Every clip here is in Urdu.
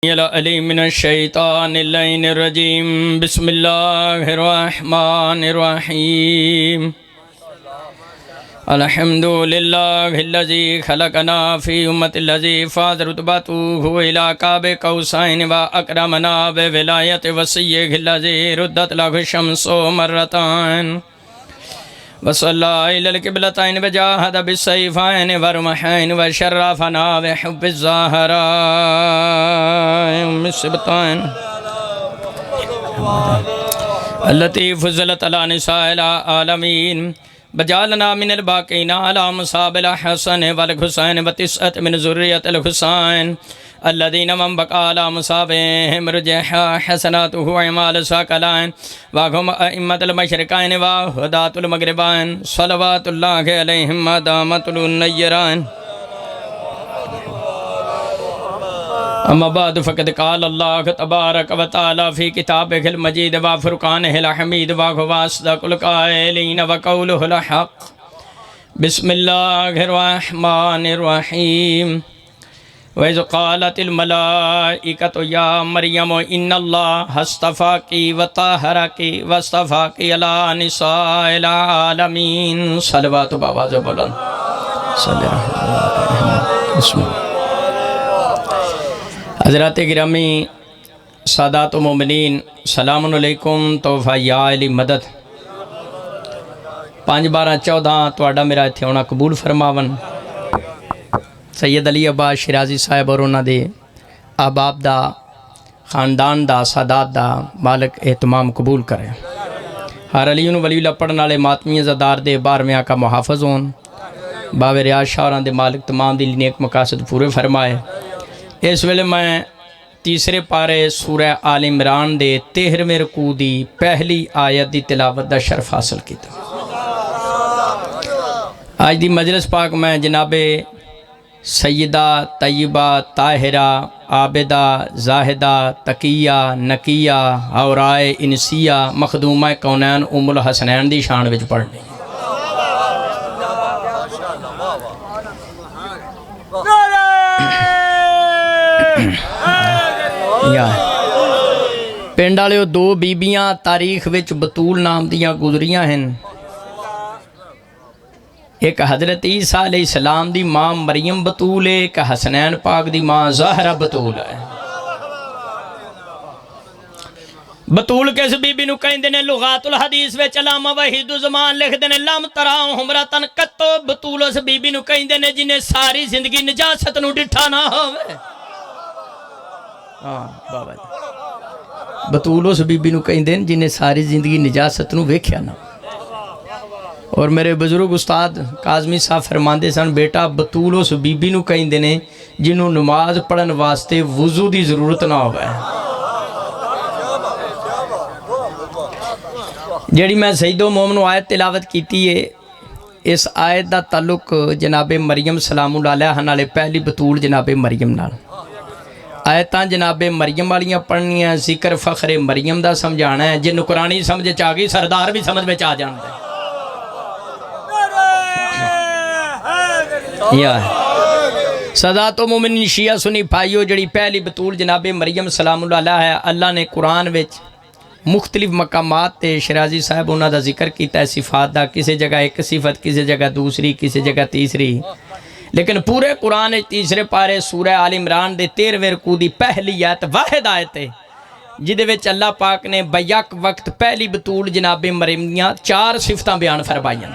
العلیم من الشیطان اللعین الرجیم بسم اللہ الرحمن الرحیم الحمدللہ الذی خلقنا فی امت الذی فاض رتبته الى قاب قوسین و اکرمنا بولایت وسیع الذی ردت له الشمس مرتان وصلى إلى القبلتين وجاهد بالسيفين والرمحين وشرفنا بحب الزهراء السبطين التي فضلت على نساء العالمين وجعلنا من الباقين على مصاب الحسن والحسين وتسعة من ذرية الحسين الذين من بقى على مصابهم رجح حسناته اعمال ثقلين وهم ائمة المشرقين وهداة المغربين صلوات الله عليهم ما دامت النيران اما بعد فقد قال الله تبارك وتعالى في كتابه المجيد وفرقانه الحميد وهو اصدق القائلين وقوله الحق بسم الله الرحمن الرحيم وَإِذْ قَالَتِ الْمَلَائِكَةُ يَا مَرْيَمُ إِنَّ اللَّهَ اصْطَفَاكِ وَطَهَّرَكِ وَاصْطَفَاكِ عَلَى نِسَاءِ الْعَالَمِينَ صلوات بآواز بلند صلی اللہ بسم اللہ حضرات گرامی سادات و مومنین سلام علیکم توفہ یا علی مدد 5/12/14 توڑا میرا اتھے ہونا قبول فرماون سید علی عباس شیرازی صاحب اور انہوں دے احباب دا خاندان دا سادات دا مالک اہتمام قبول کرے ہر علی ولی اللہ پڑھنے والے ماتمی زدار دے 12ویں کا محافظ ہون باب ریاض شاہران دے مالک تمام دی نیک مقاصد پورے فرمائے اس ویلے میں تیسرے پارے سورہ آل عمران دے 13ویں رکوع دی پہلی آیت دی تلاوت دا شرف حاصل کیتا آج دی مجلس پاک میں جناب سیدہ طیبہ طاہرہ عابدہ زاہدہ تقیہ نقیہ حورائے انسیہ مخدومہ کونین ام الحسنین دی شان وچ پڑھنی پنڈ والے دو بیبیاں تاریخ وچ بطول نام دیاں گزریاں ہیں ایک حضرت عیسیٰ علیہ السلام دی ماں مریم بطول ہے ایک حسنین پاک دی ماں زہرہ بطول ہے بطول کس بی بی نو کہیں دینے لغات الحدیث وے علامہ وحید زمان لکھ دینے لام تراؤں ہمراتن کتو بطول اس بی بی نو کہیں دینے جنہیں ساری زندگی نجاست نو ڈٹھا نہ ہوئے بابا جی بطول اس بی بی نو کہیں دینے جنہیں ساری زندگی نجاست نو ویکھیا نہ اور میرے بزرگ استاد کاظمی صاحب فرماندے سن بیٹا بطول اس بی بی نو کہیں دینے جنہوں نماز پڑھن واسطے وضو دی ضرورت نہ ہوئے جیڑی میں سید و مومن آیت تلاوت کیتی ہے اس آیت دا تعلق جناب مریم سلام اللہ علیہ نالے پہلی بطول جناب مریم نال آیتاں جناب مریم والیاں پڑھنی ہیں ذکر فخر مریم دا سمجھانا ہے جن قرآنی سمجھے چاگی سردار بھی سمجھ میں چاہ جانتا ہے سادات و مومنین شیعہ سنی بھائیو جڑی پہلی بطول جناب مریم سلام اللہ علیہ ہے اللہ نے قرآن وچ مختلف مقامات تے شیرازی صاحب انہاں دا ذکر کیتا ہے صفات دا کسی جگہ ایک صفت کسی جگہ دوسری کسی جگہ تیسری لیکن پورے قرآن تیسرے پارے سورہ آل عمران دے 13ویں رکوع دی پہلی آیت واحد آیت ہے جدے وچ اللہ پاک نے بیک وقت پہلی بطول جناب مریم دیاں 4 صفتاں بیان فرمائیاں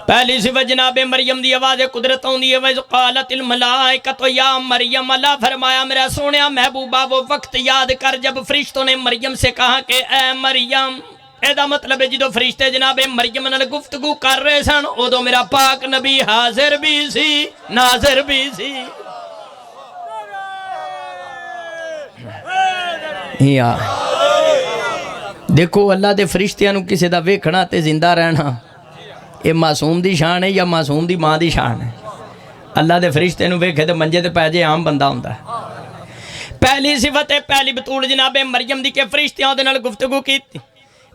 پہلی صفت جناب مریم دی آواز قدرت ہوندی ہے وَإِذْ قَالَتِ الْمَلَائِكَةُ يَا مَرْيَمَ اللہ فرمایا میرا سونیا محبوبہ وہ وقت یاد کر جب فرشتوں نے مریم سے کہا کہ اے مریم ایدہ مطلب ہے جدو فرشتے جناب مریم نال گفتگو کر رہے سن ادو میرا پاک نبی حاضر بھی سی ناظر بھی سی دیکھو اللہ دے فرشتیاں نو کسی دا ویکھنا تے زندہ رہنا یہ معصوم دی شان ہے یا معصوم دی ماں دی شان ہے اللہ دے فرشتے نو ویکھے تے منجے تے پے جے عام بندہ ہوندا ہے پہلی صفت ہے پہلی بطول جناب مریم دی کے فرشتیاں دے نال گفتگو کیتی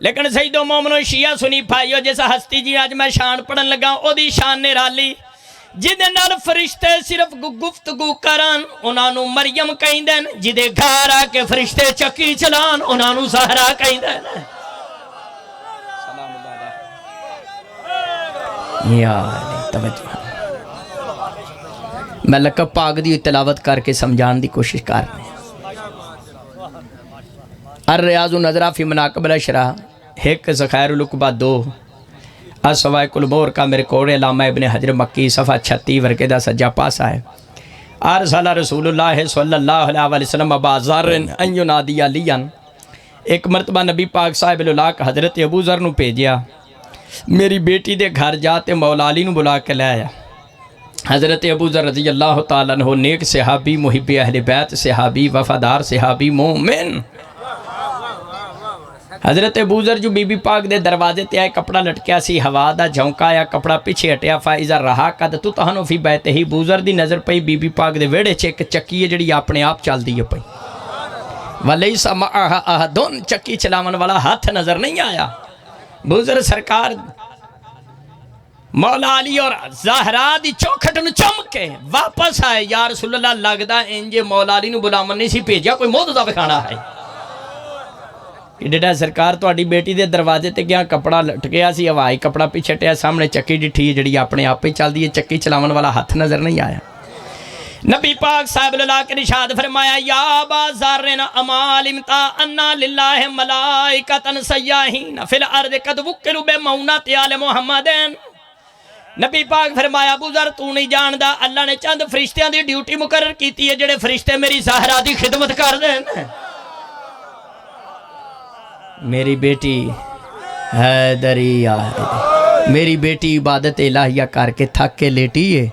لیکن سیدو مومنو شیعہ سنی بھائیو جیسا ہستی جی آج میں شان پڑھن لگا او دی شان نے رالی جدے نال فرشتے صرف گفتگو کرن انہاں نوں مریم کہندے نے، جدے گھر آ کے فرشتے چکی چلان انہاں نوں زہرا کہندے نے۔ یا توجہ، میں لقب پاک دی تلاوت کر کے سمجھان دی کوشش کر رہے ہیں۔ الریاض النظرہ فی مناقب الاشراح، ایک ذخائر العقبہ 2، الصواعق البور کا میرے کوڑے علامہ ابن حجر مکی صفحہ 36 ورقے دا سجا پاسا ہے۔ ارسل رسول اللہ صلی اللہ علیہ وسلم ابا ذر ان ینادی علیاً، ایک مرتبہ نبی پاک صاحب اللہ کا حضرت ابو ذر نو بھیجیا، میری بیٹی دے گھر جاتے مولا علی نو بلا کے لے آیا۔ حضرت ابو ذر رضی اللہ تعالیٰ عنہ نیک صحابی، محب اہل بیت صحابی، وفادار صحابی، مومن۔ حضرت ابو ذر جو بی بی پاک دے دروازے تے آئے، کپڑا لٹکیا سی، ہوا دا جھونکا آیا، کپڑا پیچھے ہٹیا، فائزہ رہا قد تو تہنو فی بیتے ہی، ابو ذر دی نظر پئی بی بی پاک دے ویڑے چیک چکی ہے جڑی اپنے آپ چل دی ہے پئی، وَلَيْسَ مَعَهَا أَحَدٌ، چکی چلاون والا ہاتھ نظر نہیں آیا۔ ابو ذر سرکار مولا علی اور زہرا دی چوکھٹ نو چم کے واپس آئے، یا رسول اللہ لگدا انجے مولا علی نو بلاون نہیں سی بھیجیا، کوئی معجزہ دکھانا ہے کہ ڈیڈا سرکار تہاڈی بیٹی دے دروازے تے گیا، کپڑا لٹکیا سی، ہوائی کپڑا پیچھے ہٹیا، سامنے چکی ڈٹھی جڑی اپنے آپ ہی چلدی ہے، چکی چلاون والا ہاتھ نظر نہیں آیا۔ نبی پاک صاحب اللہ کے ارشاد فرمایا، یا ابا ذر اما علمت ان للہ ملائکۃ سیاحین فی الارض قد وکلوا بمعونۃ آل محمد۔ نبی پاک فرمایا، ابو ذر تو نہیں جاندا، اللہ نے چند فرشتیاں دی ڈیوٹی مقرر کیتی ہے جڑے فرشتے میری زہرا دی خدمت کر دین۔ میری بیٹی حیدری میری بیٹی عبادت الہیہ کر کے تھک کے لیٹی ہے،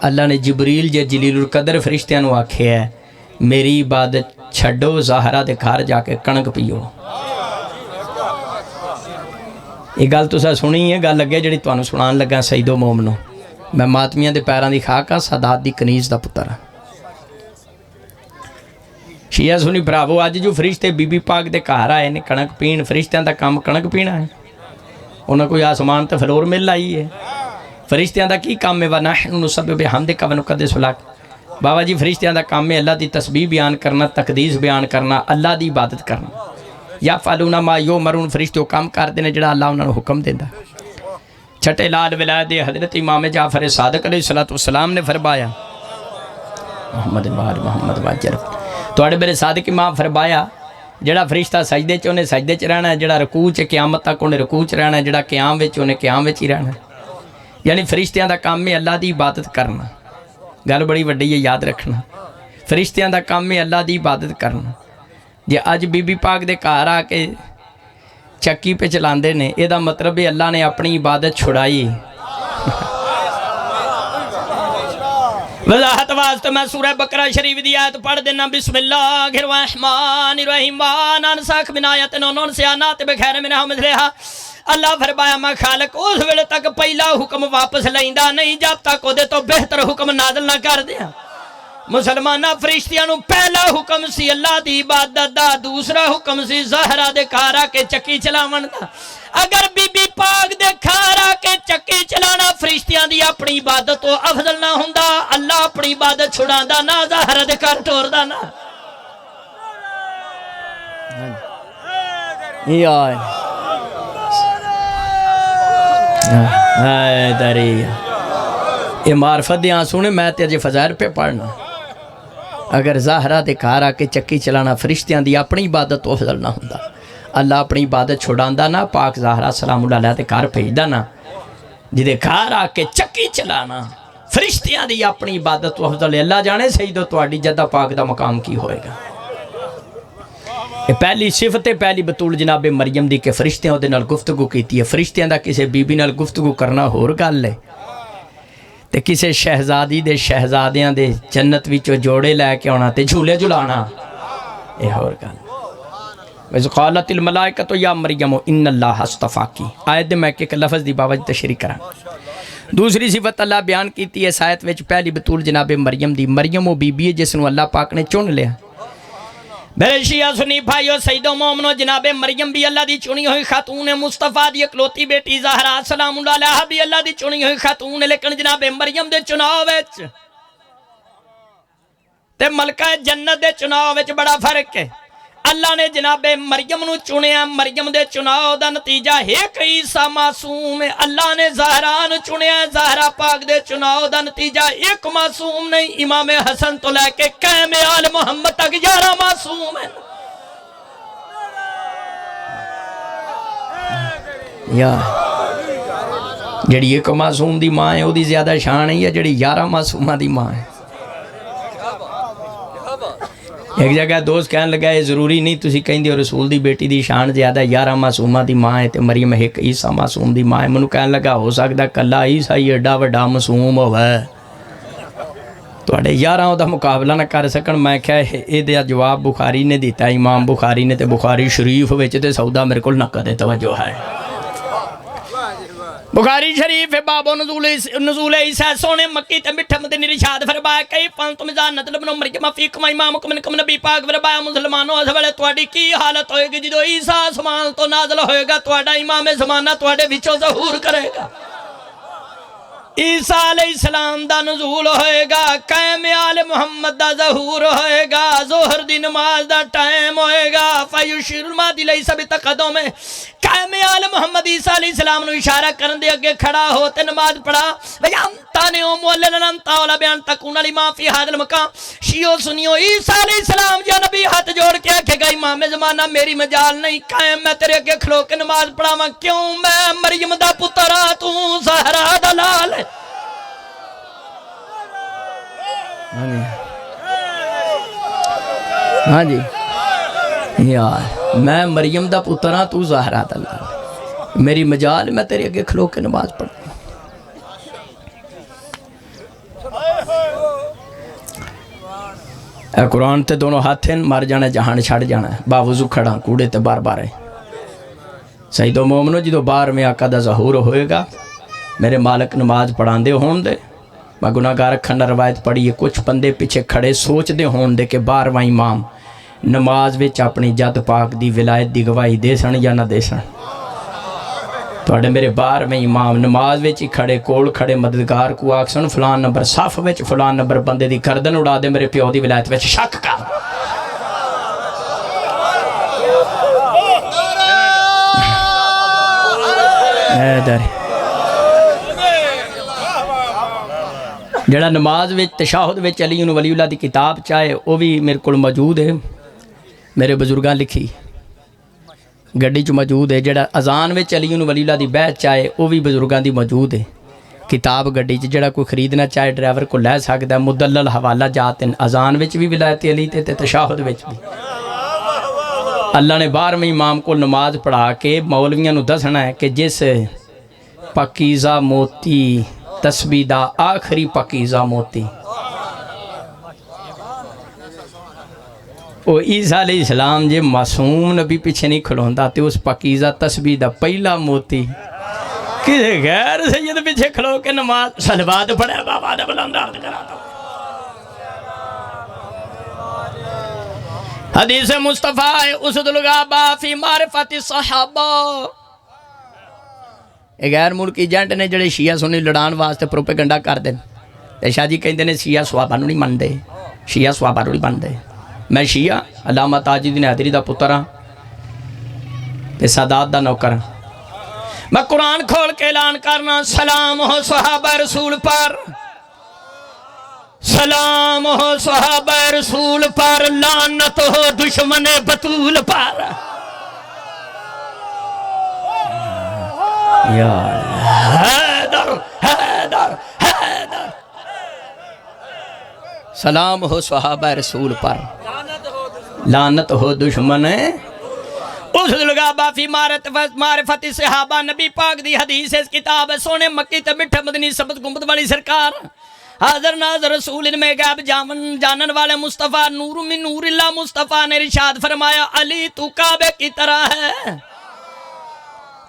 اللہ نے جبریل جے جلیل القدر فرشتیاں نو آکھے ہے میری عبادت چھڈو، زہرا دے گھر جا کے کنک پیو۔ یہ گل تو سنی ہے، گل لگے جڑی تانوں سنان لگا سیدو مومنو، میں ماتمیاں دے پیراں دی خاک ہاں، سادات دی کنیز دا پتر ہاں۔ شیعہ سنی براوو، آج جو فرشتے بی بی پاک دے گھر آئے نے کنک پین، فرشتیاں دا کام کنک پینا ہے، انہاں کوئی آسمان تے فلور مل آئی ہے۔ فرشتیاں دا کی کام ہے؟ وَنَحْنُ نُسَبِّحُ بِحَمْدِكَ وَنُقَدِّسُ لَكَ، بابا جی فرشتیاں دا کام ہے اللہ دی تسبیح بیان کرنا، تقدیس بیان کرنا، اللہ دی عبادت کرنا۔ یا فعلون ما یؤمرون، فرشتے کام کردے نے جڑا اللہ انہاں نوں حکم دیندا۔ چھٹے لال ولایت حضرت امام جعفر صادق علیہ السلام نے فرمایا، محمد وآل محمد واجر، تواڈے میرے صادق امام فرمایا جڑا فرشتہ سجدے چ انہیں سجدے چ رہنا ہے، جڑا رکوع چ قیامت تک انہیں رکوع چ رہنا ہے، جڑا قیام وچ انہیں قیام وچ ہی رہنا ہے۔ یعنی فرشتیاں دا کام ہے اللہ دی عبادت کرنا، گل بڑی وڈی ہے، یاد رکھنا، فرشتیاں دا کام ہے اللہ دی عبادت کرنا۔ جے اج بی بی پاک دے گھر آ کے چکی پہ چلاندے نے، یہ دا مطلب ہے اللہ نے اپنی عبادت چھڑائی۔ وضاحت واسطے میں سورہ بقرہ شریف دی آیت پڑھ دینا، بسم اللہ الرحمن الرحیم، وَنَنْسَخْ مِنْ آیَةٍ وَنُنْسِهَا نَأْتِ بِخَیْرٍ مِنْهَا وَمِثْلِهَا۔ اللہ فرمایا میں خالق اس ویلے تک پہلا حکم واپس لیندا نہیں جب تک وہ تو بہتر حکم نازل نہ کر دیا۔ مسلمانہ فرشتیاں نو پہلا حکم سی اللہ دی عبادت دا، دوسرا حکم سی زہرا دے گھر آ کے چکی چلاون دا۔ اگر بی بی پاک دے گھر آ کے چکی چلانا فرشتیاں دی اپنی عبادت تو افضل نہ ہوندا، اللہ اپنی عبادت چھڑاندا نہ، زہرا دے گھر ٹوردا نہ۔ یہ معرفت دے آنسو نے میں تیجے فضائل پہ پڑھنا۔ اگر زہرا دے گھر آ کے چکی چلانا فرشتیاں دی اپنی عبادت تو افضل نہ ہوندا، اللہ اپنی عبادت چھڑاندا نہ، پاک زہرا سلام اللہ علیہ دے گھر بھیجدا نہ، جدے گھر آ کے چکی چلانا فرشتیاں دی اپنی عبادت تو افضل ہے۔ اللہ جانے سیدو تواڈی جدہ پاک دا مقام کی ہوئے گا۔ یہ پہلی صفت ہے پہلی بطول جناب مریم دی کہ فرشتیاں دے نال گفتگو کیتی ہے۔ فرشتیاں دا کسے بی بی نال گفتگو کرنا ہور گل ہے، تے کسے شہزادی دے شہزادیاں دے جنت وچوں جوڑے لے کے آنا تے جھولے جھلانا یہ ہور گل۔ وَإِذْ قَالَتِ الْمَلَائِكَةُ يَا مَرْيَمُ إِنَّ اللَّهَ اصْطَفَاكِ، آیت میں ایک لفظ دی بابا تشریح کرا۔ دوسری صفت اللہ بیان کیتی ہے اس آیت وچ پہلی بطول جناب مریم دی، مریم وہ بی بی ہے جس نو اللہ پاک نے چن لیا۔ میرے شیعہ سنی بھائیو، سید و مومنو، جناب مریم بھی اللہ دی چنی ہوئی خاتون مصطفیٰ دی اکلوتی بیٹی زہرا سلام اللہ علیہ بھی اللہ دی چنی ہوئی خاتون، لیکن جناب مریم دے چناؤ وچ تے ملکہ جنت دے چناؤ وچ بڑا فرق ہے۔ اللہ نے جناب مریم نو چنیا، مریم دے چناؤ دا نتیجہ ایک عیسیٰ معصوم ہے۔ اللہ نے زہرا نو چنیا، زہرا پاک دے چناؤ دا نتیجہ ایک معصوم نہیں، امام حسن تو لے کے قائم آل محمد تک 11 معصوم ہیں۔ یا جڑی ایک معصوم دی ماں ہے وہ دی زیادہ شان ہے یا جڑی 11 معصومہ دی ماں ہے؟ ایک جگہ دوست کہنے لگا یہ ضروری نہیں تسی کہیں دیو رسول دی بیٹی دی شان زیادہ 11 معصومہ دی ماں ہے تے مریم ایک عیسیٰ معصوم دی ماں ہے۔ منو کہنے لگا ہو سکتا کلا عیسیٰ یہ ایڈا وڈا معصوم ہوئے تو اڑے 11 دا مقابلہ نہ کر سکن۔ میں کہا اے دیا جواب بخاری نے دیتا، امام بخاری نے تے بخاری شریف وچ تے سودا میرے کو نہ کدے توجہ ہے۔ بخاری شریف باب نزول عیسیٰ سونے مکی تے مٹھا مدنی رشاد فرمایا کئی فانتم اذا نزل ابن مریم فیکم امامکم منکم نبی پاک فرمایا مسلمانوں اس ویلے تواڈی کی حالت ہوئے گی جدو عیسیٰ آسمان تو نازل ہوئے گا، تواڈا امام زمانہ تواڈے وچوں ظہور کرے گا۔ عیسیٰ علیہ السلام دا نزول ہوئے گا، قائم آل محمد دا ظہور ہوئے گا، ظہر دی نماز دا ٹائم ہوئے گا، فیشیر المادی لیسا بتقدوں میں قائم آل محمد عیسیٰ علیہ السلام نو اشارہ کرن دے اگے کھڑا ہوتے نماز پڑھا وَيَمْتَانِعُ مُوَلِّنَ لَنْتَا وَلَا بِعَنْ تَكُونَ لِمَا فِي هَذَا الْمَقَامِ شیعو سنیو عیسیٰ علیہ السلام یا نبی ہاتھ جوڑ کے آکھے گا امام زمانہ میری مجال نہیں، قائم میں تیرے اگے کھلو کے نماز پڑھا کیوں میں مریم دا پترا تو زہرا دا لال ہے۔ ہاں جی یار میں مریم دا پترا تو زہرا دا لال، میری مجال میں تیرے اگے کھلو کے نماز پڑھا۔ اے قرآن تے دونوں ہاتھ ہیں، مر جانا جہان چھڑ جانا ہے، باوضو کھڑا کوڑے تے بار بار ہے۔ سید و مومنو جدو بار میں آقا دا ظہور ہوئے گا میرے مالک نماز پڑھان دے ہون دے، میں گناہگار کھنڈ روایت پڑھی ہے کچھ بندے پیچھے کھڑے سوچ دے ہون دے کہ 12واں امام نماز وچ اپنی جد پاک دی ولایت دی گواہی دے سن یا نہ دے سن۔ توڑے میرے 12ویں امام نماز وچ ہی کھڑے کول کھڑے مددگار کو آکسن فلان نمبر صف وچ فلان نمبر بندے دی گردن اڑا دے میرے پیو دی ولایت وچ شک کر۔ جڑا نماز وچ تشہد وچ علی ولی اللہ دی کتاب چاہے وہ بھی میرے کو موجود ہے، میرے بزرگاں لکھی گڈی چ موجود ہے۔ جڑا اذان وچ علی ولی اللہ دی بیعت چاہے وہ بھی بزرگاں دی موجود ہے، کتاب گڈی چ جڑا کوئی خریدنا چاہے ڈرائیور کو لے سکتا ہے، مدلل حوالہ جات ہیں، اذان وچ بھی ولایت علی تے تشہد وچ بھی۔ اللہ نے 12ویں امام کو نماز پڑھا کے مولویاں نو دسنا ہے کہ جس پاکیزہ موتی تسبیح دا آخری پاکیزہ موتی او عیسیٰ علیہ السلام جے معصوم نبی پیچھے نہیں کھلوندا تے اس پاکیزہ تسبیح دا پہلا موتی کسے غیر سید پیچھے کھلو کے نماز صلوات پڑھے بابا دا بلند عرض کراتا ہوں۔ حدیث مصطفیٰ اسد الغابہ فی معرفت صحابہ، ایک غیر ملکی ایجنٹ نے جڑے شیعہ سنی لڑان واسطے پروپیگنڈا کر دیں تے شاہ جی کہیں نے شیعہ صحابہ نو نہیں من دے، شیعہ صحابہ نو نہیں من دے۔ میں شیعہ علامہ تاج الدین حیدری دا پتر ہاں تے سادات دا نوکر ہاں۔ میں قرآن کھول کے اعلان کرنا سلام ہو صحابہ رسول پر، سلام ہو صحابہ رسول پر، لعنت ہو دشمن بطول پر۔ یا حیدر حیدر حیدر، سلام ہو صحابہ رسول پر، لعنت ہو دشمن اسد الغابہ فی معرفت صحابہ۔ نبی پاک دی حدیث اس کتاب سونے مکی تے مٹھے مدنی سبز گنبد والی سرکار، حاضر ناظر رسول ان میں غیب جانن والے مصطفیٰ، نور من نور اللہ مصطفیٰ نے ارشاد فرمایا علی تو کعبے کی طرح ہے،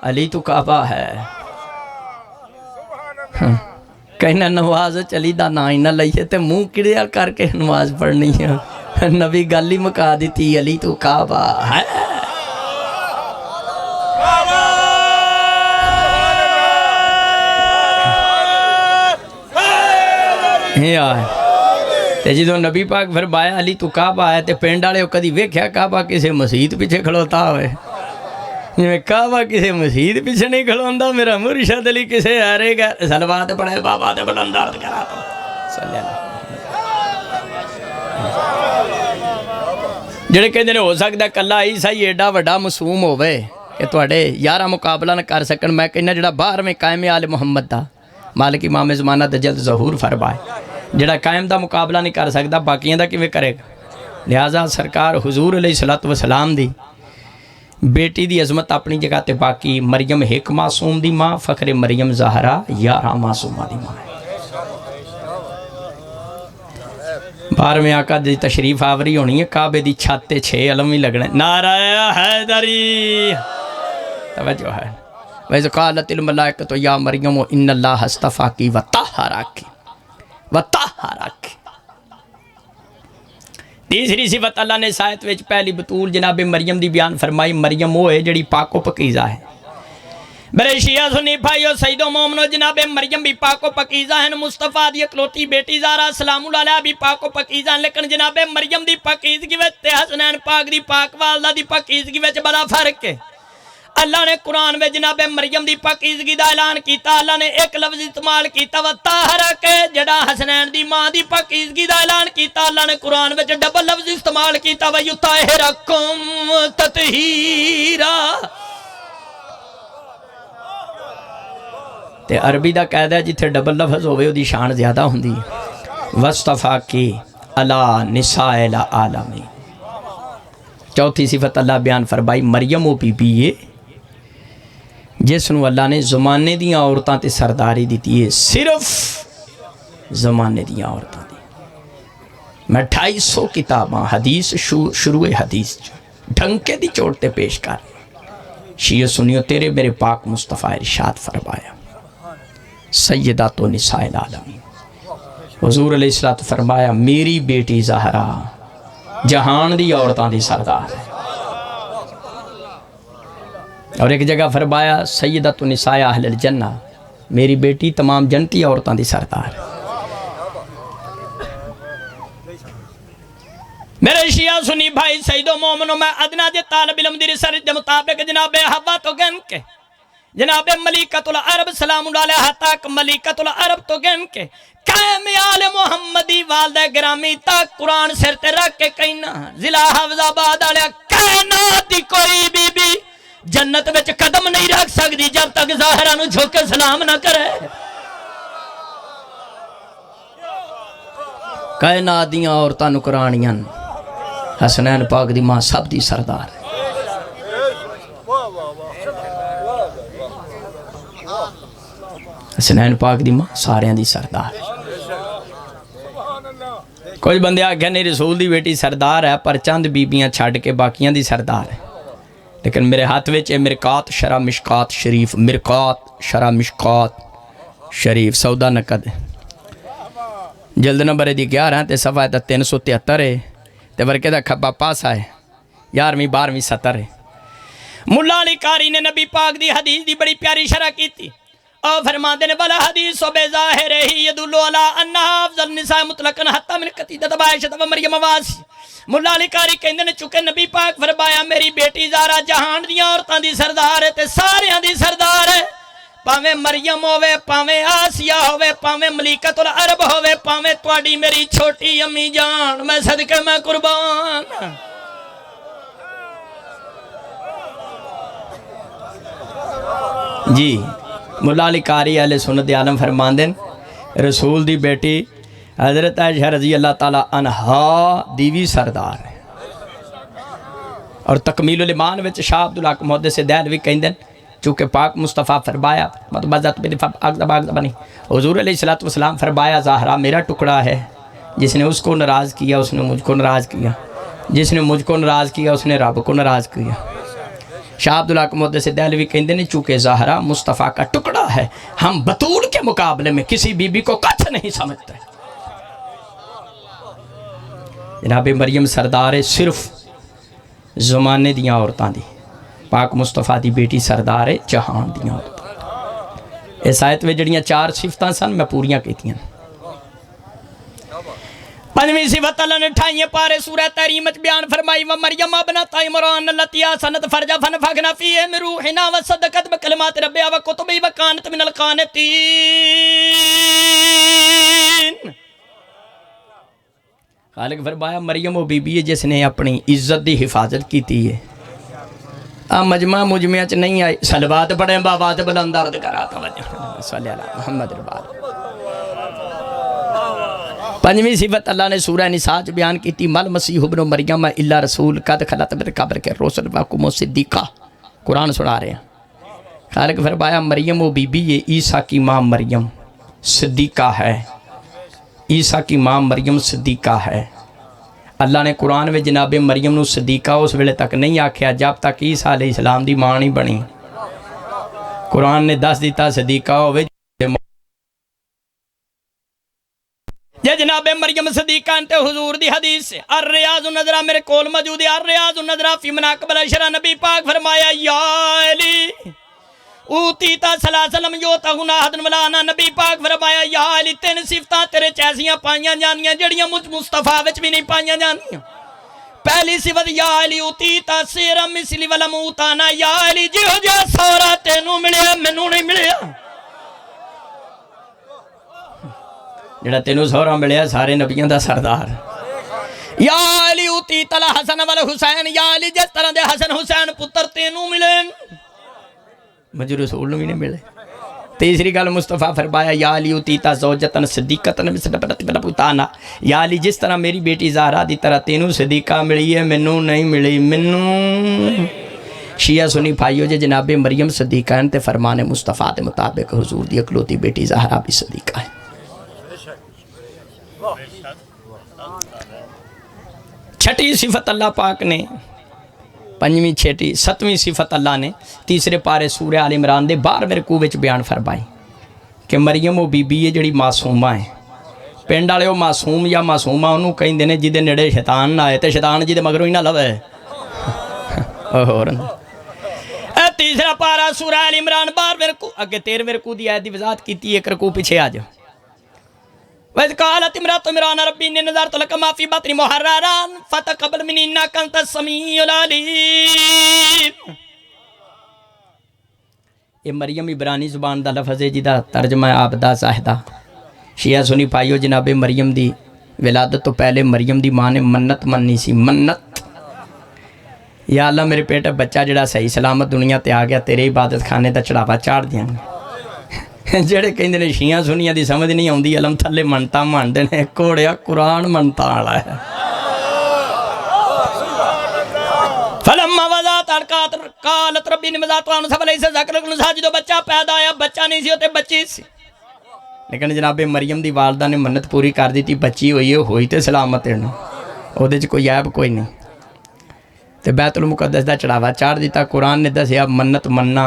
علی تو کعبہ ہے۔ کہنا نواز چلی دا نائی نہ لئیے تے منہ کڑیا کر کے نماز پڑھنی ہے، نبی گل ہی مکا دیتی علی تو کعبہ ہے جدو نبی پاک فرمایا علی تو کعبہ ہے تے پنڈ والے کدی ویکھیا کعبہ کسی مسجد پیچھے کھلوتا ہوئے جی کعبہ کسی مسجد پیچھے نہیں کھلوندا میرا مرشد علی کسی آرے گا سلوات پڑھے بابا تے بلند عرض کرا تو صلی اللہ جڑے کہندے نے ہو سکدا کلا عیسائی ایڈا وڈا معصوم ہوئے کہ تواڈے یارہ مقابلہ نہ کر سکن میں کہنا جڑا 12ویں قائم آل محمد دا مالک امام زمانہ دا جلد ظہور فرمائے جڑا قائم دا مقابلہ نہیں کر سکتا باقیاں دا کیویں کرے گا لہٰذا سرکار حضور علیہ الصلوۃ والسلام دی بیٹی دی عظمت اپنی جگہ تے باقی مریم ایک معصوم دی ماں فخر مریم زہرا 11 معصومہ دی ماں 12ویں آقا دی تشریف آوری ہونی ہے کعبے دی چھت تے 6 علم ہی لگنے نعرہ حیدری توجہ ہے وَإِذْ قَالَتِ الْمَلَائِكَةُ يَا مَرْيَمُ إِنَّ اللَّهَ اصْطَفَاكِ وَطَهَّرَكِ تیسری صفت اللہ نے اس آیت وچ پہلی بطول جناب مریم دی بیان فرمائی مریم وہ ہے جڑی پاک و پکیزہ ہے میرے شیعہ سنی بھائیو سید و مومنو جناب مریم بھی پاک و پکیزہ ہیں مصطفیٰ دی اکلوتی بیٹی زہرا سلام اللہ علیہ بھی پاک و پکیزہ ہیں لیکن جناب مریم دی پکیزگی وچ تے حسنین پاک دی پاک والدہ دی پکیزگی وچ بڑا فرق ہے اللہ نے قرآن میں جناب مریم دی پاکیزگی دا اعلان کیتا اللہ نے ایک لفظ استعمال کیتا وَطَاہَرَكَ جڑا حسنین دی ماں دی پاکیزگی دا اعلان کیتا اللہ نے قرآن میں ڈبل لفظ استعمال کیتا وَيُطَاہِرَكُمْ تَطْہِیرًا تے عربی دا قاعدہ ہے جتھے ڈبل لفظ ہوئے دی شان زیادہ ہوندی وَاسْطَفَاكِ عَلَى نِسَاءِ الْعَالَمِينَ چوتھی صفت اللہ بیان فرمائی مریم و بی بی ہے جس نو اللہ نے زمانے دیاں عورتاں تے سرداری دیتی ہے صرف زمانے دیاں عورتاں دی میں 250 کتاباں حدیث شروع حدیث ڈھنکے دی چوڑتے پیش کر شیعہ سنیو تیرے میرے پاک مصطفیٰ ارشاد فرمایا سیدات و نساء العالمین حضور علیہ الصلوۃ فرمایا میری بیٹی زہرا جہان دی عورتاں دی سردار ہے اور ایک جگہ فرمایا سیدۃ نساء اہل الجنہ میری بیٹی تمام جنتی عورتاں دی سردار ہے میرے شیعہ سنی بھائی سید و مومنوں میں ادنا جے طالب علم دی ریسرچ دے مطابق جناب حوا تو گن کے جناب ملکۃ العرب سلام اللہ علیہ تک ملکۃ العرب تو گن کے قائم آل محمدی والدہ گرامی تک قرآن سر تے رکھ کے کہنا ضلع حافظ آباد والے کائنات دی کوئی بی بی جنت وچ قدم نہیں رکھ سکتی جب تک ظاہرہ نو جھک کے سلام نہ کرے کائنات دیاں عورتاں نکرانیاں حسنین پاک دی ماں سب دی سردار ہے حسنین پاک دی ماں سارے دی سردار ہے کوئی بندے آگیا نہیں رسول دی بیٹی سردار ہے پر چند بیبیاں چھاڑ کے باقیاں دی سردار ہے لیکن میرے ہاتھ وچ مرقات شرح مشکات شریف مرقات شرح مشکات شریف سودا نقد جلد نمبر دی 11 تے صفحہ 373 ہے تے ورکے دا کھبا پاسا ہے 11ویں 12ویں 70 ہے ملا علی قاری نے نبی پاک دی حدیث دی بڑی پیاری شرح کی تھی اور فرماتے نے بلا حدیث و بے ظاہر ہی یدلو علی انہا افضل نساء مطلقاً حتی من قتیدت بائشت و مریم واسی ملا علی قاری کہندے نے چکے نبی پاک فرمایا میری بیٹی زہرا جہان دیاں عورتاں دی سردار ہے تے ساریاں دی سردار ہے پاویں مریم ہوے پاویں آسیہ ہوے پاویں ملکۃ العرب ہوے پاویں تواڈی میری چھوٹی امی جان میں صدقے میں قربان جی ملا علی قاری اہل سنت عالم فرماندن رسول دی بیٹی حضرت عائشہ رضی اللہ تعالی عنہا دیوی سردار ہے اور تکمیل الایمان وچ شاہ عبدالحق محدث دہلوی کہندن چونکہ پاک مصطفیٰ فرمایا مطبعت بدفع اقدب بنی حضور علیہ الصلوۃ والسلام فرمایا زہرا میرا ٹکڑا ہے جس نے اس کو ناراض کیا اس نے مجھ کو ناراض کیا جس نے مجھ کو ناراض کیا اس نے رب کو ناراض کیا شاہ عبدالحق محدث دہلوی کہندے نے چونکہ زہرا مصطفیٰ کا ٹکڑا ہے ہم بطول کے مقابلے میں کسی بی بی کو کچھ نہیں سمجھتے جناب مریم سردار ہے صرف زمانے دیاں عورتاں دی، پاک مصطفیٰ دی بیٹی سردار ہے جہان دیاں عورتاں۔ اس آیت میں جڑیاں 4 صفتاں سن میں پوریاں کیتیاں۔ پنجویں صفت اللہ نے 28 پارے سورہ تحریم بیان فرمائی و مریم ابنت عمران التی احسنت فرجها فنفخنا فیہ من روحنا وصدقت بکلمات ربها وکتبہ وکانت من القانتین۔ خالق فرمایا مریم وہ بی بی ہے جس نے اپنی عزت دی حفاظت کی تھی ہے۔ مجمع مجمع چ نہیں آئی، صلوات پڑھیں بابات بلند عرض کرا توجہ صلی اللہ محمد ربال۔ پنجویں صفت اللہ نے سورہ نساء بیان کی تھی مل مسیح ابن مریم الا رسول قد خلت من قبلہ الرسل وکم صدیقہ، قرآن سنا رہے ہیں۔ خالق فرمایا مریم وہ بی بی ہے، عیسیٰ کی ماں مریم صدیقہ ہے، عیسیٰ کی ماں مریم صدیقہ ہے۔ اللہ نے قرآن میں جناب مریم نو صدیقہ اس ویلے تک نہیں آکھیا جب تک عیسیٰ علیہ السلام دی ماں نہیں بنی۔ قرآن نے دس دیتا صدیقہ ہوئے یہ جناب مریم صدیقہ انتے حضور دی حدیث سے الریاض النظرہ میرے کول موجود ہے، الریاض النظرہ فی مناقب الاشرہ، نبی پاک فرمایا یا علی اوتیتا صلی اللہ علیہ وسلم یوتا گنا حدن ولانا، نبی پاک فرمایا یا علی 3 صفتاں تیرے چیسیاں پائیاں جانیاں جڑیاں مجھ مصطفیٰ وچ بھی نہیں پائیاں جانیاں۔ پہلی صفت یا علی اوتیتا سیرم مثلی ولم اوتانا، یا علی جی ہو جا سورا تینوں ملیا مینوں نہیں ملیا۔ جڑا تینوں سورا ملیا سارے نبیوں دا سردار۔ یا علی اوتیتا الحسن والحسین، یا علی جس طرح دے حسن حسین پتر تینوں ملیں مجھے رسول بھی نہیں ملے۔ تیسری گل مصطفیٰ فرمایا یا علی اوتیتا زوجتن صدیقتن مثل بن پتانا، یا علی جس طرح میری بیٹی زہرا دی طرح تینوں صدیقہ ملی ہے مینوں نہیں ملی۔ مینوں شیعہ سنی بھائیو جے جناب مریم صدیقہ ہیں تے فرمان مصطفیٰ دے مطابق حضور دی اکلوتی بیٹی زہرا بھی صدیقہ ہے۔ چھٹی صفت اللہ پاک نے، پنجویں چھٹی 7ویں صفت اللہ نے تیسرے پارے سورہ آل عمران دے 12ویں رکوع وچ بیان فرمائی کہ مریم وہ بی بی ہے جڑی معصومہ ہے۔ پنڈ والے وہ معصوم یا معصومہ انہوں کہیں دینے جی دے نڑے شیطان نہ آئے تے شیطان جی دے مگروں ہی نہ لوے۔ تیسرا پارا سورہ آل عمران 12ویں رکوع اگے 13ویں رکوع دی آیت دی وضاحت کیتی، ایک رکوع پیچھے آ جاؤ۔ وَإِذْ قَالَتِ امْرَأَتُ عِمْرَانَ رَبِّ إِنِّي نَذَرْتُ لَكَ مَا فِي بَطْنِي مُحَرَّرًا فَتَقَبَّلْ مِنِّي إِنَّكَ أَنْتَ السَّمِيعُ الْعَلِيمُ۔ یہ مریم عبرانی زبان دا لفظ ہے جدا ترجمہ عابدہ زاہدہ۔ شیعہ سنی پائیو جناب مریم دی ولادت تو پہلے مریم دی ماں نے منت مننی سی، منت یا اللہ میرے پیٹ بچہ جڑا صحیح سلامت دنیا تے آ گیا تیرے عبادت خانے دا چڑھاوا چاڑ دیاں جڑے کہندے نے شیعہ سنیاں دی سمجھ نہیں آوندی علم تھلے منتا مانڈے نے کوڑیا قرآن منتا والا ہے۔ فلما وضعت قالت ربی انی وضعتها انثى وليس ذكر كالانثى، جدو بچہ پیدا آیا بچہ نہیں سی ہوتے بچی سی، لیکن جناب مریم دی والدہ نے منت پوری کر دی تھی بچی ہوئی ہے ہوئی تے سلامت ہے او دے کوئی عیب کوئی نہیں تے بیت المقدس دا چڑھاوا چاڑ دیتا۔ قرآن نے دسیا منت مننا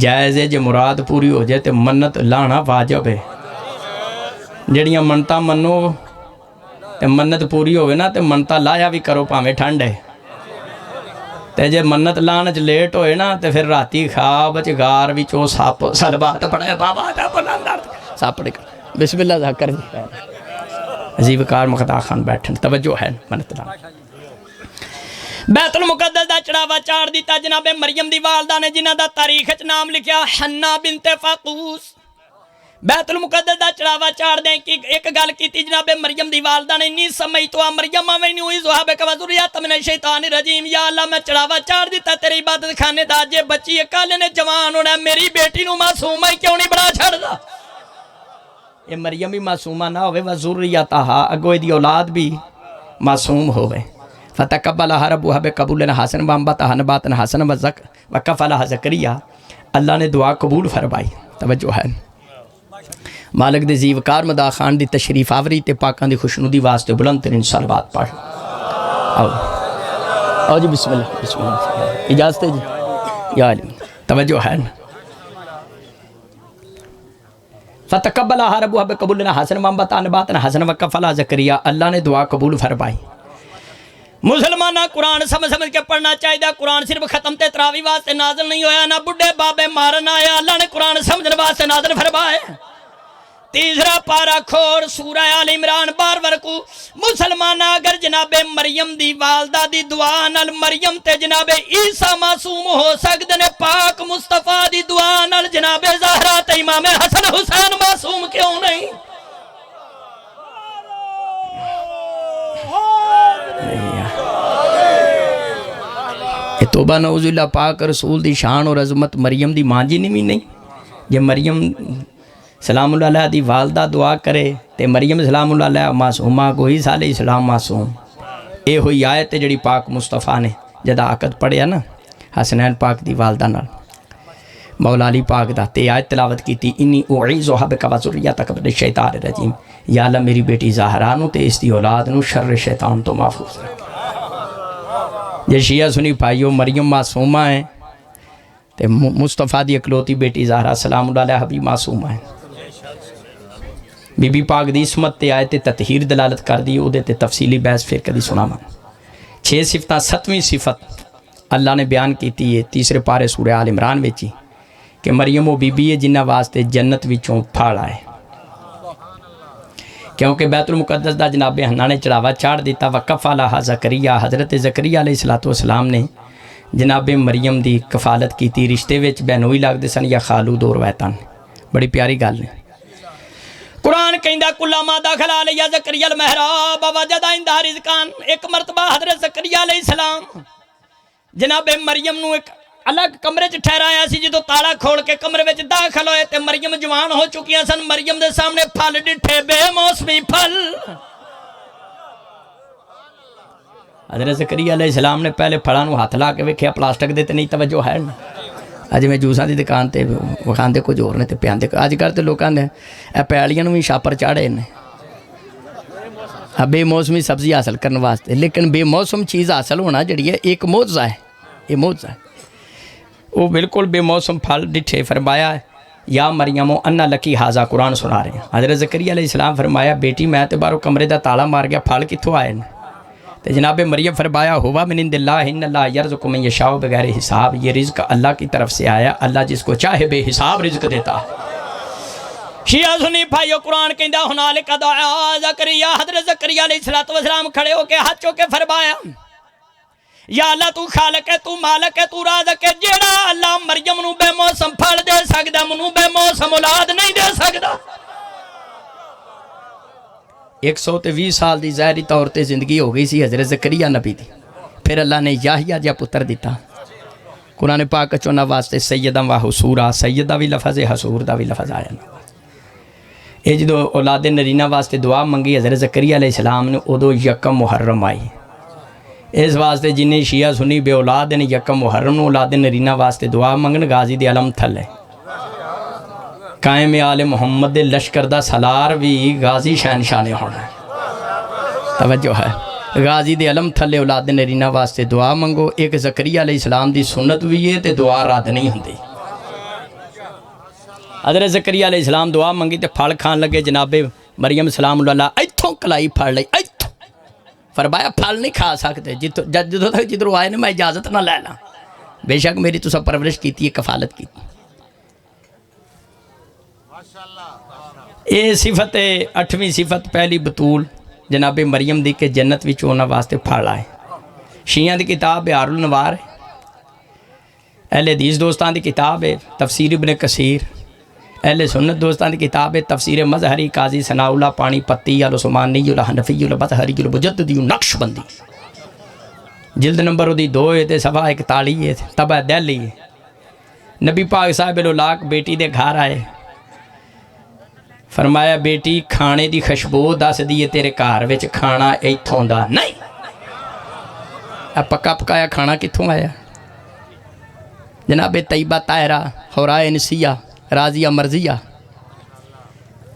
جائز ہے، جو مراد پوری ہو جائے تے منت لانا واجب ہے۔ جڑیاں منتا منو تے منت پوری ہوئے نا تے منتا لایا بھی کرو پاویں ٹھنڈ ہے تے جے منت لانا چ لیٹ ہوئے نا تے پھر راتی خواب چ غار وچوں سپ صلوات پڑھے بابا دا بلندر سپ نکل بسم اللہ ذکر جی عجیب کار مقدہ خان بیٹھن توجہ ہے منت لانا۔ بیت المقدس دا چڑھاوا چاڑ دیتا جناب مریم دی والدہ نے جنہ دا تاریخ وچ نام لکھیا حنا بنت فاقوس۔ بیت المقدس دا چڑھاوا چاڑ دیں کہ ایک گل کیتی جناب مریم دی والدہ نے انی سمیتوا مریم وینی ہوئی ذہابک وذریات من الشیطان الرجیم، یا اللہ میں چڑھاوا چاڑ دیتا تیری عبادت خانے دا جے بچی کل نے جوان ہونا میری بیٹی نو معصوم ہے کیوں نہیں بڑا چھڑ دا۔ یہ مریم بھی معصومہ نہ ہوئے وذریاتہا اگوی دی اولاد بھی معصوم ہوئے۔ فتقبلها ربها بقبول حسن وانبتها نباتا حسنا وکفلها زکریا، اللہ نے دعا قبول فرمائی۔ توجہ ہے مالک دے زیوکار مدا خان دی تشریف آوری تے پاکان دی خوشنودی واسطے بلند ترین صلوات پڑھ۔ آؤ جی بسم اللہ بسم اللہ اجازت ہے جی یا علم۔ توجہ ہے فتقبلها ربها بقبول حسن وانبتا نباتا حسن وکفلا زکریا، اللہ نے دعا قبول فرمائی۔ مسلمانہ قرآن سمجھ سمجھ کے پڑھنا چاہیے۔ قرآن صرف ختم تے تراوی واسطے نازل نہیں ہویا، نہ بڈھے بابے مارن آیا، اللہ نے قرآن سمجھنے واسطے نازل فرمائے۔ تیسرا پارا کھور سورہ آل عمران 12 کو مسلمانہ اگر جناب مریم دی والدہ دی دعا نال مریم تے جناب عیسیٰ معصوم ہو سکتے نے، پاک مصطفیٰ دی دعا نال جناب زہرا تے امام حسن حسین معصوم کیوں نہیں؟ توبہ نعوذ اللہ، پاک رسول دی شان اور عظمت مریم دی ماں جی نہیں۔ جب مریم سلام اللہ علیہ دی والدہ دعا کرے تے مریم سلام اللہ علیہ معصومہ کو عیسیٰ علیہ السلام معصوم، اے ہوئی آیت جڑی پاک مصطفیٰ نے جدا عقد پڑھیا نا حسنین پاک دی والدہ نال، مولا علی پاک دا تے آیت تلاوت کی تھی، انی اعیذھا بک و ذریتک من الشیطان الرجیم، یا اللہ میری بیٹی زہرا نو تے اس دی اولاد نو شر شیطان تو محفوظ رکھ۔ یہ شیعہ سنی بھائیو، مریم معصومہ ہیں تے مصطفیٰ دی اکلوتی بیٹی زہرا سلام اللہ علیہ بھی معصومہ ہیں۔ بی بی پاک دی عصمت تے آیت تطہیر دلالت کر دی، او دے تے تفصیلی بحث پھر کدی سناواں۔ 6 صفتاں، 7ویں صفت اللہ نے بیان کیتی ہے تیسرے پارے سورہ آل عمران وچ کہ مریم وہ بی بی ہے جنہ واسطے جنت وچوں پھل آئے، کیونکہ بیت المقدس دا جناب حنا نے چڑھاوا چاڑ دیتا، وکفلھا زکریا، حضرت زکریا علیہ السلام نے جناب مریم دی کفالت کیتی، رشتے وچ بہنوئی لگدے سن یا خالو دو روایتاں، بڑی پیاری گل ہے۔ قرآن کہندا کلما دخل علیہ زکریا المحراب وجد عندہ رزقا، ایک مرتبہ حضرت زکریا علیہ السلام جناب مریم نو ایک الگ کمرے چ ٹھہرایا سی، جدو تالا کھول کے کمرے وچ داخل ہوئے تے مریم جوان ہو چکیاں سن، مریم دے سامنے پھل ڈٹھے، بے موسمی پھل۔ حضرت زکریا علیہ السلام نے پہلے پھلاں نو ہاتھ لا کے ویکھیا، پلاسٹک دے تے نہیں توجہ ہے نا، اج میں جوساں دی دکان تے وکھاندے کچھ ہور نے تے پیاندے اج کل تے لوکاں نے اے پیالیاں نو وی شاپر چاڑے نے بے موسمی سبزی حاصل کرنے واسطے، لیکن بے موسم چیز حاصل ہونا جڑی ہے ایک معجزہ ہے، یہ معجزہ ہے۔ وہ بالکل بے موسم پھل ڈٹھے، فرمایا یا مریم انا لکی ھذا، قرآن سنا رہے ہیں۔ حضرت زکریا علیہ السلام فرمایا بیٹی میں تے باہروں کمرے دا تالا مار گیا، پھل کتھوں آئے نا؟ تے جناب مریم فرمایا ہوا من عند اللہ ان اللہ یرزق من یشاء بغیر حساب، یہ رزق اللہ کی طرف سے آیا، اللہ جس کو چاہے بے حساب رزق دیتا ہے۔ شیعہ سنی بھائیو، قرآن کہندا ہنالک دعا زکریا، حضرت زکریا علیہ السلام کھڑے ہو کے ہاتھ چو کے فرمایا یا اللہ تو خالق ہے، تو مالک ہے، تو رازق ہے، جیڑا اللہ مریم نو بے موسم پھل دے سکدا، منو بے موسم اولاد نہیں دے سکدا۔ 120 سال دی ظاہری طور تے زندگی ہو گئی سی حضرت زکریا نبی دی، پھر اللہ نے یحییٰ جا پتر دیتا۔ قرآن پاک چونا واسطے سیدہ و حسورا، سیدہ بھی لفظ ہے، حسور دا بھی لفظ آیا نا۔ یہ جدو اولاد نرینہ واسطے دعا منگی حضرت زکریا علیہ السلام نے، ادو یکم محرم آئی، اس واسطے جنہیں شیعہ سنی بے اولاد نے یکم محرم نو اولاد نرینہ واسطے دعا منگن، غازی دے علم تھلے قائم آل محمد دے لشکر دا سالار بھی غازی شہنشاہ نے ہونا ہے، توجہ ہے، غازی دے علم تھلے اولاد نرینہ واسطے دعا منگو۔ ایک زکریا علیہ السلام دی سنت بھی ہے تے دعا رد نہیں ہوندی۔ حضرت زکریا علیہ السلام دعا منگی تے پھل کھان لگے، جناب مریم سلام اللہ ایتھوں کلائی پھڑ لئی، ایتھوں فرمایا پھل نہیں کھا سکتے جدوں تک جدھروں آئے نے میں اجازت نہ لے لاں، بے شک میری تو سب پرورش کیتی ہے، کفالت کیتی۔ یہ صفت 8ویں صفت پہلی بطول جناب مریم دی کہ جنت وچ انہاں واسطے پھل آئے۔ شیعہ دی کتاب بہار الانوار ہے، اہل حدیث دوستان دی کتاب ہے تفسیر ابن کثیر، اہل سنت دوستان دی کتاب ہے تفسیر مظہری قاضی ثناء اللہ پانی پتی العثمانی الحنفی البطحری المجددی نقش بندی، جلد نمبر دی 2 ہے تے صفحہ 41 ہے، طبع دہلی ہے۔ نبی پاک صاحب الاولاق بیٹی دے گھر آئے، فرمایا بیٹی کھانے دی خوشبو دس دیئے تیرے گھر وچ کھانا ایتھوں دا نہیں، پکا پکایا کھانا کتھوں آیا؟ جناب طیبہ طاہرہ حورائے انسیہ راضیہ مرضیہ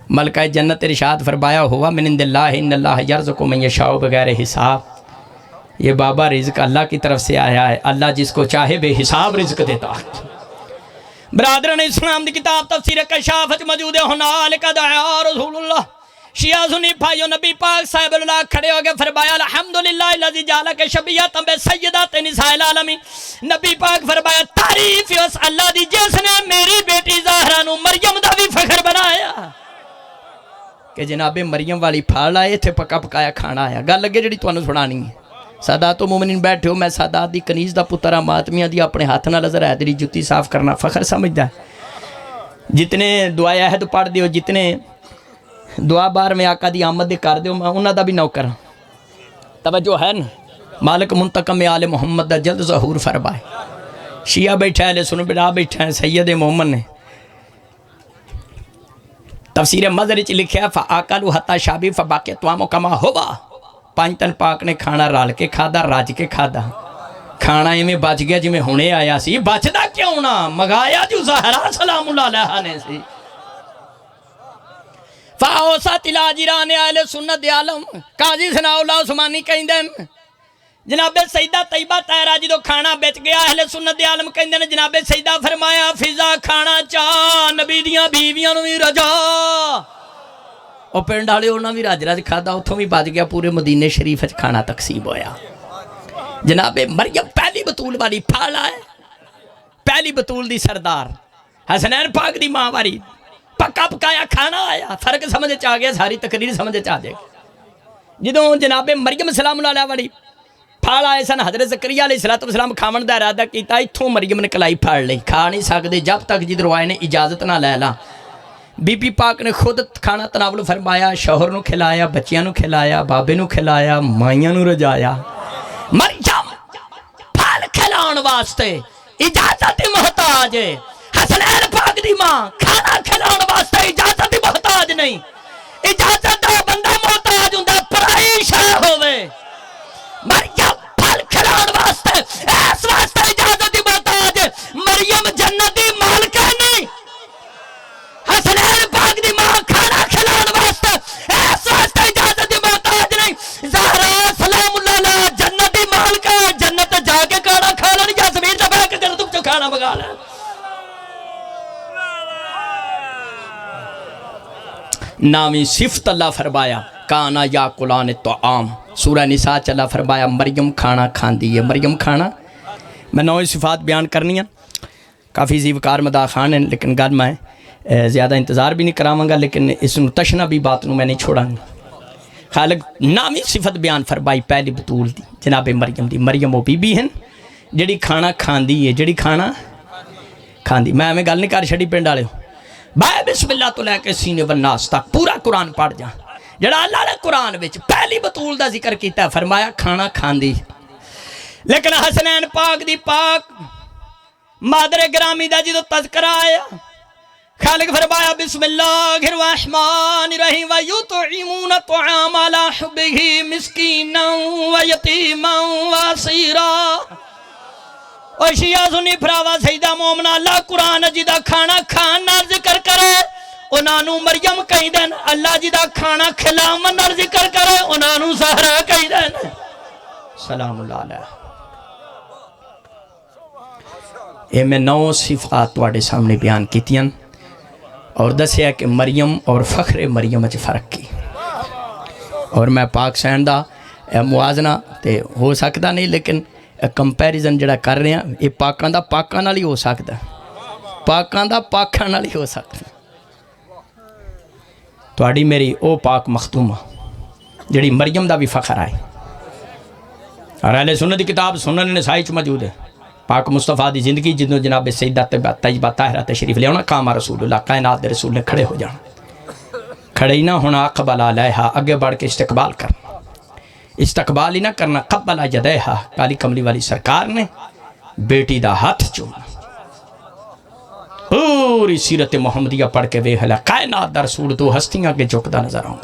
ملکہ جنت ارشاد فرمایا ہوا من عند اللہ ان اللہ یرزق من یشاء بغیر حساب، یہ بابا رزق اللہ کی طرف سے آیا ہے، اللہ جس کو چاہے بے حساب رزق دیتا ہے۔ برادران اسلام دی کتاب تفسیر کشاف وچ موجود ہے ہنالک دعا رسول اللہ شیعہ سنی بھائیو نبی پاک صاحب اللہ کھڑے ہو گئے فرمایا الحمدللہ الذی جعل کے شبیہۃ بسیدات نساء العالمین نبی پاک فرمایا تعریف اس اللہ دی جس نے میری بیٹی زہرا نو مریم دا بھی فخر بنایا کہ جناب مریم والی پھال آئے تھے پکا پکایا کھانا آیا گل لگے جڑی تانوں سنانی ہے سادات و مومنین بیٹھے ہو میں سادات دی کنیز دا پترا ماتمیاں دی اپنے ہاتھ نال نظر ہے تیری جُتی صاف کرنا فخر سمجھدا ہے جتنے دعا عہد پڑھ دیو جتنے دعا بار میں آقا دی آمد دے کر دیو میں انہاں دا بھی نوکر توجہ ہے نا مالک منتقم آل محمد دا جلد ظہور فرمائے شیعہ بیٹھا ہے سن بڑا بیٹھا ہے سید مومن نے تفسیر مظہر چ لکھیا فآکلوا حتی شابی فباقی طعام کما ہوا پانچ تن پاک نے کھانا رال کے کھادا راج کے کھادا کھانا ایویں بچ گیا جی میں ہونے آیا سی بچدا کیوں نہ مگایا جو زہرا سلام اللہ علیہ نے سی فاوسط الاجران اہل سنت عالم قاضی ثناء اللہ عثمانی کہندے جناب سیدہ طیبہ طاہرہ جدو کھانا بچ گیا اہل سنت عالم کہندے جناب سیدہ فرمایا فضا کھانا چاہ نبی دیاں بیویاں نو بھی رجا اور پنڈ والے انہاں بھی رج رج کھادا اتھوں بھی بچ گیا پورے مدینے شریف کھانا تقسیم ہویا جناب مریم پہلی بطول والی پھالا ہے پہلی بطول دی سردار حسنین پاک دی ماں واری پکا پکایا کھانا آیا فرق سمجھ چاہ گیا ساری تقریر سمجھ چاہ جائے گی جدوں جناب مریم سلام اللہ علیہ والی پھال آئے سن حضرت زکریا علیہ السلام کھاون دا ارادہ کیتا اتھوں مریم نے کلائی پھاڑ لئی کھا نہیں سکدے جب تک جدھر آئے نے اجازت نہ لے لا بی بی پاک نے خود کھانا تناول فرمایا شوہر نو کھلایا بچیاں نو کھلایا بابے نو کھلایا مائیاں نو رجایا مریم پھال کھلاؤن واسطے اجازت محتاج ہے حسنین پاک دی ماں کھانا کھلاؤن واسطے اجازت محتاج نہیں اجازت دا بندہ محتاج ہوندا پرائی شے ہوے مریم پھل کھلاؤن واسطے اس واسطے اجازت محتاج مریم جنت دی مالکہ نہیں حسنین پاک دی ماں کھانا کھلاؤن واسطے اس واسطے اجازت محتاج نہیں زہرا سلام اللہ علیہ جنت دی مالکہ جنت جا کے کھانا کھا لیں یا زمین تے بیٹھ کے جنت چ کھانا پکا لیں نامی صفت اللہ فرمایا کانا یا قلان طعام سورہ نساء چلا فرمایا مریم کھانا کھاندی ہے مریم کھانا میں نویں صفات بیان کرنی ہیں کافی زیوکار مدا خان ہیں لیکن گل میں زیادہ انتظار بھی نہیں کراواں گا لیکن اس نو تشنا بھی بات نو میں نہیں چھوڑاں گا خالق نامی صفت بیان فرمائی پہلی بطول دی جناب مریم دی مریم وہ بی بی ہیں جڑی کھانا کھاندی ہے جڑی کھانا کھاندی میں ہمیں گل نہیں کر چھڑی پنڈ والے بھائی بسم اللہ تو لے کے سینے والناس تک پورا قرآن پڑھ جا جڑا اللہ نے قرآن وچ پہلی بطول دا ذکر کیتا ہے فرمایا کھانا کھاندی لیکن حسنین پاک دی پاک مادر گرامی دا جدو تذکرہ آیا خالق فرمایا بسم اللہ الرحمن الرحیم وَيُطْعِمُونَ الطَّعَامَ عَلَى حُبِّهِ مِسْكِينًا وَيَتِيمًا وَأَسِيرًا اور شیعہ سنی پھراوا سیدہ مومنہ اللہ قرآن جدہ کھانا کھانا ذکر کرے انہوں مریم کہیں دین اللہ جدہ کھانا کھلاون ذکر کرے انہوں زہرا کہیں دین سلام اللہ علیہ اے میں نو صفات واڑے سامنے بیان کیتیاں اور دسیا کہ مریم اور فخر مریم اچھ فرق کی اور میں پاک سین دا موازنہ تے ہو سکتا نہیں لیکن کمپیریزن جڑا کر رہے ہیں یہ پاکاں دا پاکاں نال ہی ہو سکتا پاکاں دا پاکاں نال ہی ہو سکتا تواڈی میری او پاک مختومہ جڑی مریم دا بھی فخر آئے اور اہل سنت دی کتاب سنن نسائی چ موجود ہے پاک مصطفیٰ دی زندگی جنوں جناب سیدہ طیبہ طاہرہ تشریف لے آنا کاما رسول اللہ کائنات دے رسول نے کھڑے ہو جانا کھڑے ہی نہ ہونا اقبل علیہا آگے بڑھ کے استقبال کرنا استقبال ہی نہ کرنا قبل یدیہا کالی کملی والی سرکار نے بیٹی دا ہاتھ چومنا پوری سیرت محمدیہ پڑھ کے ویکھ کائنات دا رسول دو ہستیاں کے جھکدا نظر آؤں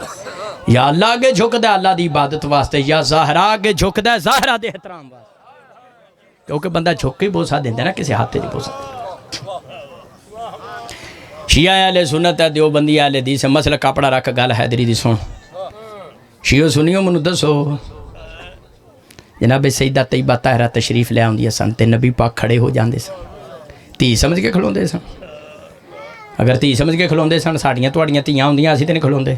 یا اللہ آگے جھکدا اللہ دی عبادت واسطے یا زہرا آگے جھکدا زہرا دے احترام واسطے کیونکہ بندہ جھک کے بوسا دیندے نا کسی ہاتھ تے نہیں بوسا شیعہ اہل سنت ہے دیوبندی اہل حدیث ہے مسئلہ کپڑا رکھ گل حیدری دی سن شیعہ سنیوں منو دسو جناب سیدہ طیبہ طاہرہ تشریف لے آندی سن تے نبی پاک کھڑے ہو جاندے سن ਧੀ ਸਮਝ ਕੇ ਖਲੋਂਦੇ ਸਨ। ਅਗਰ ਧੀ ਸਮਝ ਕੇ ਖਲੋਂਦੇ ਸਨ, ਸਾਡੀਆਂ ਤੁਹਾਡੀਆਂ ਧੀਆਂ ਹੁੰਦੀਆਂ, ਅਸੀਂ ਤਾਂ ਨਹੀਂ ਖਲੋਂਦੇ।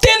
3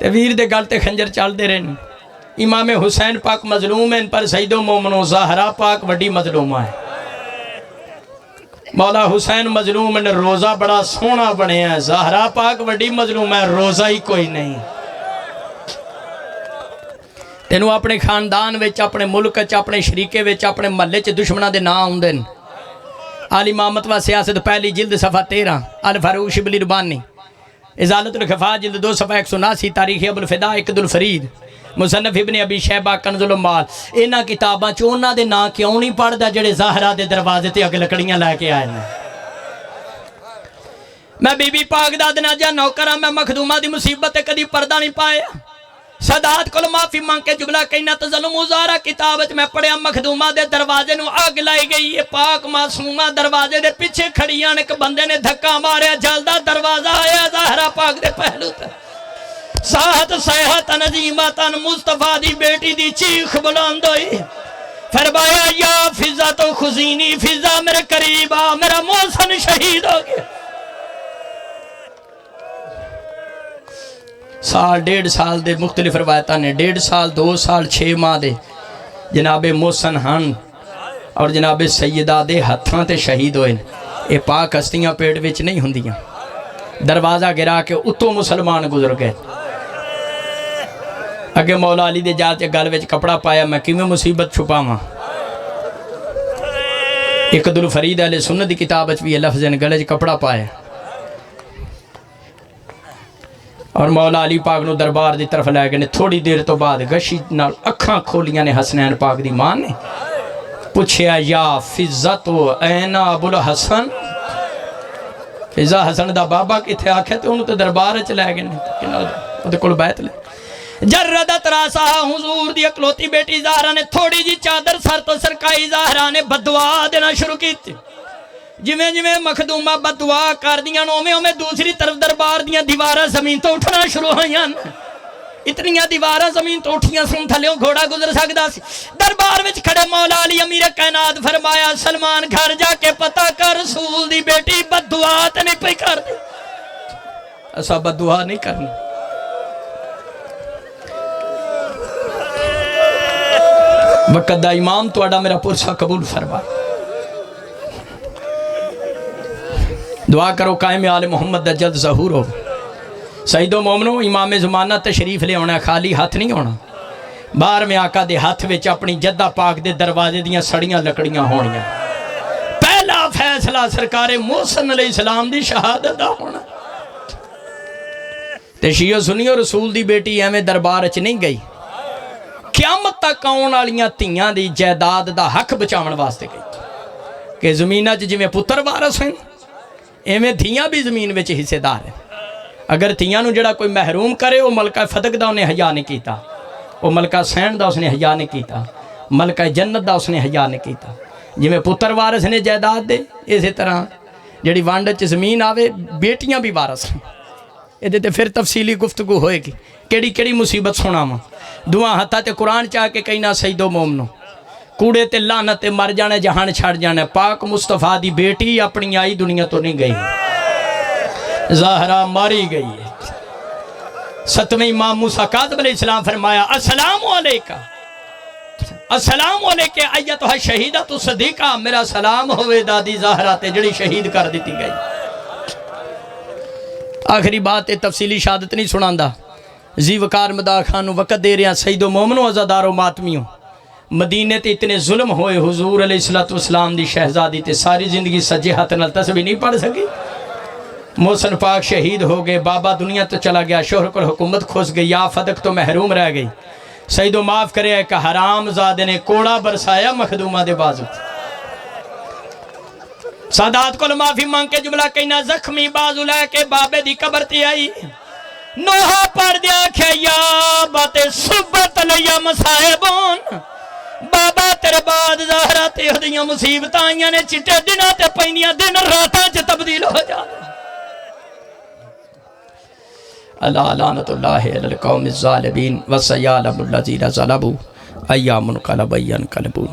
تے ویر دے گل تے خنجر چل دے رہے. امام حسین پاک مظلوم ہیں پر سید و مومنو زہرا پاک وڈی مظلومہ ہے. مولا حسین مظلوم نے روزہ بڑا سونا بنے ہیں, زہرا پاک وڈی مظلوم ہے, روزہ ہی کوئی نہیں. تینوں اپنے خاندان وچ, اپنے ملک وچ, اپنے شریکے وچ, اپنے محلے چ دشمناں دے نام ہوندے نے. علی امامت و سیاست پہلی جلد صفحہ 13 الفاروق شبلی ربانی, ازالت الخفا جلد 2 صفحہ 179, تاریخ ابو الفدا عقد الفرید, مصنف ابن ابی شیبہ کنز المال. انہاں کتاباں چ انہاں دے نا کیوں نہیں پڑھدا جڑے زہرا دے دروازے تے اگ لکڑیاں لے کے آئے نے. میں بی بی پاک دا دناجہ نوکراں, میں مخدومہ دی مصیبت تے کدی پردہ نہیں پایا. سادات کول معافی مانگ کے جملہ کہنا تو ظلم ازارا کتاب میں پڑھیا مخدومہ دے دروازے نو آگ لائی گئی ہے. پاک معصومہ دروازے دے پیچھے کھڑیاں نے, ایک بندے نے دھکا ماریا, جلدہ دروازہ آیا زہرا پاک دے پہلو تے. ساحت سیحت نظیمتن مصطفیٰ دی بیٹی دی چیخ بلند ہوئی, فرمایا یا فضا تو خزینی, فضا میرے قریب آ, میرا محسن شہید ہو گیا. سال 1.5 سال دے مختلف روایتہ نے, 1.5 سال 2 سال 6 ماہ دے جناب محسن ہن اور جناب سیدہ دے ہتھاں تے شہید ہوئے. اے پاک ہستیاں پیٹ وچ نہیں ہوندیاں. دروازہ گرا کے اتوں مسلمان گزر گئے. اگے مولا علی دے جا تے گل وچ کپڑا پایا, میں کیویں مصیبت چھپاواں. عقد الفرید اہل سنت دی کتاب وچ بھی لفظ گلے وچ کپڑا پایا. اور مولا علی پاک نو دربار دی طرف لے گئے. تھوڑی دیر تو بعد گشی نال اکھاں کھولیاں نے حسنین پاک دی ماں نے, پوچھیا یا فضت این ابو الحسن, فضا حسن دا بابا کتھے آکھے تو انہوں تو دربار چ لے گئے, او دے کول بیت لے. جردت راسا حضور دی اکلوتی بیٹی زہرا نے تھوڑی جی چادر سر تو سرکائی. زہرا نے بددعا دینا شروع کی تھی. جویں جویں مخدومہ بددعا کر دیاں اوویں دوسری طرف دربار دیاں دیواراں زمین تو اٹھنا شروع ہوئیاں. اتنیاں دیواراں زمین تو اٹھیاں سن, تھلیوں گھوڑا گزر سکدا سی. دربار وچ کھڑے مولا علی امیر کائنات فرمایا سلمان گھر جا کے پتہ کر رسول دی بیٹی بددعا تے نہیں پئی کر دی. اسا بددعا نہیں کرنی. وقت دا امام توڑا میرا پرسہ قبول فرما. دعا کرو قائم آل محمد دا جلد ظہور ہو. سید و مومنو امام زمانہ تشریف لے ہونا, خالی ہاتھ نہیں ہونا. باہر میں آقا دے ہاتھ وچ اپنی جدہ پاک دے دروازے دیاں سڑیاں لکڑیاں ہونیاں. پہلا فیصلہ سرکار محسن علیہ السلام دی شہادت دا ہونا. تے شیعہ سنیو رسول دی بیٹی ایویں دربار اچ نہیں گئی, قیامت تک آن والیاں تیاں دی جائیداد دا حق بچاون واسطے گئی. کہ زمینہ چ جویں پتر وارث ہیں ایویں تھیاں بھی زمین وچ حصے دار ہیں. اگر تھیاں نو جڑا کوئی محروم کرے وہ ملکہ فتق دا انہیں حیا نہیں کیتا, وہ ملکہ سین دا اس نے حیا نہیں کیتا, ملکہ جنت دا اس نے حیا نہیں کیتا. جویں پتر وارث نے جائیداد دے, اسی طرح جڑی وانڈ چ زمین آوے بیٹیاں بھی وارث ہیں. یہ تے پھر تفصیلی گفتگو ہوئے گی. کیڑی کیڑی مصیبت سناواں. دعا ہتھا تے قرآن چاہ کے کہنا سید و مومنو کوڑے تے لعنت تے مر جانے, جہان چھڑ جانے. پاک مصطفیٰ دی بیٹی اپنی آئی دنیا تو نہیں گئی, زہرا ماری گئی ہے. 7ویں امام موسیٰ کاظم علیہ السلام فرمایا السلام علیکہ, السلام علیکہ ایتھا شہیدۃ صدیقہ, میرا سلام ہوئے دادی زہرا تے جڑی شہید کر دیتی گئی. آخری بات تفصیلی شہادت نہیں سناندا. زی وقار مداح خانو وقت دے رہا. سید و مومنو عزادارو ماتمیوں, مدینے تے اتنے ظلم ہوئے, حضور علیہ السلام دی شہزادی تے ساری زندگی سجے ہاتھ نال تسبیح نہیں پڑھ سکی. محسن پاک شہید ہو گئے, بابا دنیا تو چلا گیا, شوہر کو حکومت کھوس گئی, یا فتق تو محروم رہ گئی. سید و معاف کرے ایک حرام زادے نے کوڑا برسایا مخدومہ دے بازو. سادات کو معافی مانگ کے جملہ کہنا زخمی بازو لے کے بابے دی قبر تی آئی. نوحہ پر دیا کھیا باتیں صبت لیا مسائبون, بابا تیرے بعد زہرہ تے ہدیاں مصیبتاں آئیاں نے, چٹے دنہ تے پینیاں دن راتاں چے تبدیل ہو جاتا. اللہ لعنت اللہ علی القوم الظالمین وسیعلم الذین ظلموا ایام انقلبوا انقلبوا.